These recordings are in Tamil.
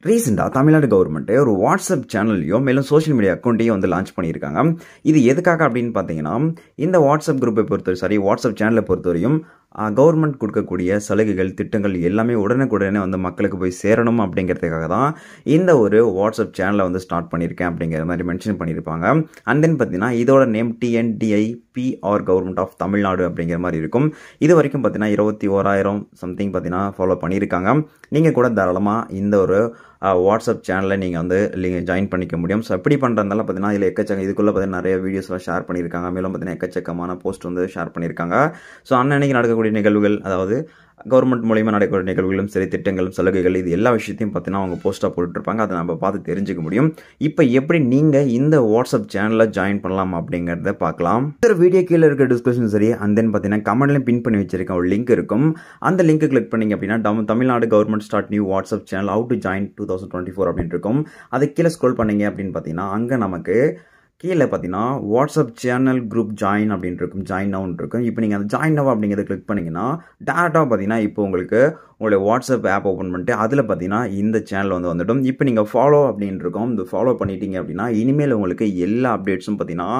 ரீசெண்டா தமிழ்நாடு கவர்மெண்ட் ஒரு வாட்ஸ்அப் சேனல்லையும் மேலும் சோஷியல் மீடியா அக்கௌண்ட்டையும் வந்து லான்ச் பண்ணியிருக்காங்க. இது எதுக்காக அப்படின்னு பார்த்தீங்கன்னா, இந்த வாட்ஸ்அப் குரூப்பை பொறுத்தவரை வாட்ஸ்அப் சேனலை பொறுத்தவரையும் கவர்மெண்ட் கொடுக்கக்கூடிய சலுகைகள், திட்டங்கள் எல்லாமே உடனுக்குடனே வந்து மக்களுக்கு போய் சேரணும் அப்படிங்கிறதுக்காக தான் இந்த ஒரு வாட்ஸ்அப் சேனலை வந்து ஸ்டார்ட் பண்ணியிருக்கேன் அப்படிங்கிற மாதிரி மென்ஷன் பண்ணியிருப்பாங்க. அண்ட் தென் பார்த்தீங்கன்னா இதோட name TNDIPR government of Tamil Nadu அப்படிங்கிற மாதிரி இருக்கும். இது வரைக்கும் பார்த்தீங்கன்னா 21,000 சம்திங் பார்த்தீங்கன்னா ஃபாலோ பண்ணியிருக்காங்க. நீங்கள் கூட தாராளமாக இந்த ஒரு வாட்ஸ்அப் சேனலில் நீங்கள் வந்து ஜாயின் பண்ணிக்க முடியும். ஸோ எப்படி பண்ணுறதுனால பார்த்தீங்கன்னா இதில் இதுக்குள்ளே பார்த்தீங்கன்னா நிறைய வீடியோஸ்லாம் ஷேர் பண்ணியிருக்காங்க. மேலும் பார்த்தீங்கன்னா எக்கச்சக்கமான போஸ்ட் வந்து ஷேர் பண்ணியிருக்காங்க. ஸோ அன்னன்னைக்கு நடக்கக்கூடிய நிகழ்வுகள், அதாவது கவர்மெண்ட் மூலிமா நடக்கக்கூடிய நிகழ்வுகளும் சரி, திட்டங்களும் சலுகைகள், இது எல்லா விஷயத்தையும் பார்த்தீங்கன்னா அவங்க போஸ்ட்டாக போட்டுருப்பாங்க. அதை நம்ம பார்த்து தெரிஞ்சுக்க முடியும். இப்போ எப்படி நீங்கள் இந்த வாட்ஸ்அப் சேனலில் ஜாயின் பண்ணலாம் அப்படிங்கிறத பார்க்கலாம். இந்த வீடியோ கீழே இருக்க டிஸ்கிரிப்ஷன் சரி, அண்ட் தென் பார்த்தீங்கன்னா கமெண்ட்லையும் பின் பண்ணி வச்சிருக்கேன் ஒரு லிங்க் இருக்கும். அந்த லிங்க் கிளிக் பண்ணிங்க அப்படின்னா Tamil Nadu government start new WhatsApp channel how to join 2024 அப்படின்னு இருக்கும். அது கீழே ஸ்க்ரோல் பண்ணீங்க அப்படின்னு பார்த்தீங்கன்னா அங்கே நமக்கு கீழே பார்த்தீங்கன்னா வாட்ஸ்அப் சேனல் குரூப் ஜாயின் அப்படின்னு இருக்கும், ஜாயின் நவுன் இருக்கும். இப்போ நீங்கள் அந்த ஜாயின் நவ் அப்படிங்கிறத கிளிக் பண்ணிங்கன்னா டேரெக்டாக பார்த்தீங்கன்னா இப்போ உங்களுக்கு உங்களுடைய வாட்ஸ்அப் ஆப் ஓப்பன் பண்ணிட்டு அதில் பார்த்தீங்கன்னா இந்த சேனல் வந்து வந்துடும். இப்போ நீங்கள் ஃபாலோ அப்படின்னு இருக்கும். இந்த ஃபாலோ பண்ணிட்டீங்க அப்படின்னா இனிமேல் உங்களுக்கு எல்லா அப்டேட்ஸும் பார்த்தீங்கன்னா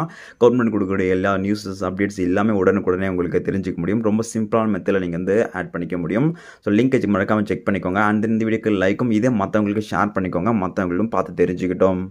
கவர்மெண்ட் கொடுக்கக்கூடிய எல்லா நியூஸஸ் அப்டேட்ஸ் எல்லாமே உடனுக்குடனே உங்களுக்கு தெரிஞ்சுக்க முடியும். ரொம்ப சிம்பிளான மெத்தடில் நீங்கள் வந்து ஆட் பண்ணிக்க முடியும். ஸோ லிங்க் மறக்காமல் செக் பண்ணிக்கோங்க. அண்ட் இந்த வீடியோக்கு லைக்கும் இதே மற்றவங்களுக்கு ஷேர் பண்ணிக்கோங்க, மற்றவங்களும் பார்த்து தெரிஞ்சுக்கிட்டோம்.